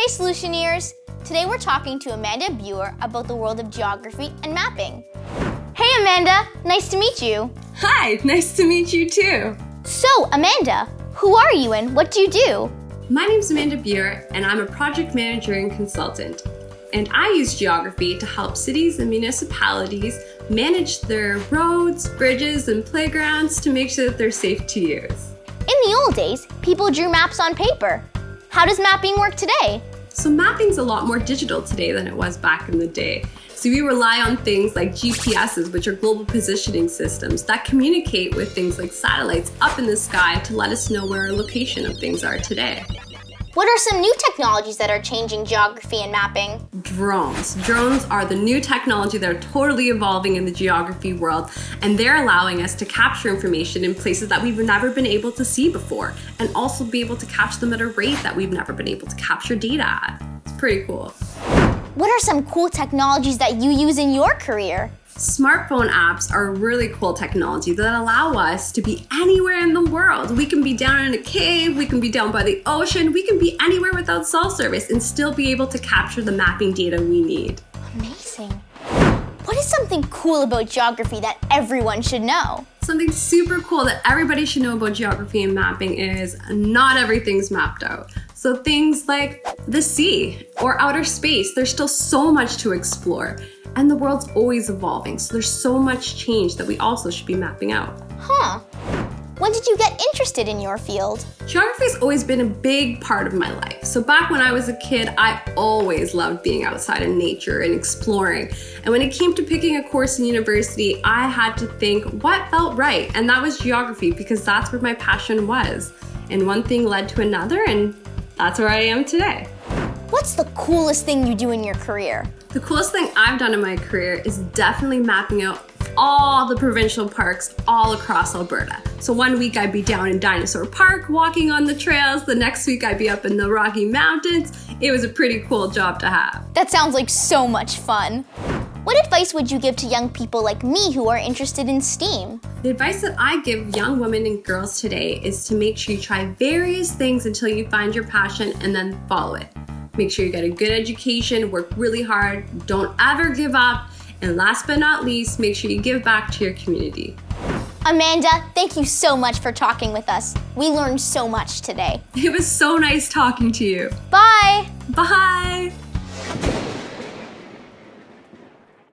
Hey Solutioneers! Today we're talking to Amanda Buer about the world of geography and mapping. Hey Amanda, nice to meet you. Hi, nice to meet you too. So Amanda, who are you and what do you do? My name's Amanda Buer and I'm a project manager and consultant. And I use geography to help cities and municipalities manage their roads, bridges, and playgrounds to make sure that they're safe to use. In the old days, people drew maps on paper. How does mapping work today? So mapping's a lot more digital today than it was back in the day. So we rely on things like GPSs, which are global positioning systems that communicate with things like satellites up in the sky to let us know where our location of things are today. What are some new technologies that are changing geography and mapping? Drones. Drones are the new technology that are totally evolving in the geography world, and they're allowing us to capture information in places that we've never been able to see before, and also be able to capture them at a rate that we've never been able to capture data at. It's pretty cool. What are some cool technologies that you use in your career? Smartphone apps are really cool technology that allow us to be anywhere in the world. We can be down in a cave, we can be down by the ocean, we can be anywhere without cell service and still be able to capture the mapping data we need. Amazing. What is something cool about geography that everyone should know? Something super cool that everybody should know about geography and mapping is not everything's mapped out. So things like the sea or outer space, there's still so much to explore. And the world's always evolving, so there's so much change that we also should be mapping out. Huh. When did you get interested in your field? Geography's always been a big part of my life. So back when I was a kid, I always loved being outside in nature and exploring. And when it came to picking a course in university, I had to think what felt right. And that was geography because that's where my passion was. And one thing led to another, and that's where I am today. What's the coolest thing you do in your career? The coolest thing I've done in my career is definitely mapping out all the provincial parks all across Alberta. So one week I'd be down in Dinosaur Park walking on the trails, the next week I'd be up in the Rocky Mountains. It was a pretty cool job to have. That sounds like so much fun. What advice would you give to young people like me who are interested in STEAM? The advice that I give young women and girls today is to make sure you try various things until you find your passion and then follow it. Make sure you get a good education, work really hard, don't ever give up, and last but not least, make sure you give back to your community. Amanda, thank you so much for talking with us. We learned so much today. It was so nice talking to you. Bye! Bye!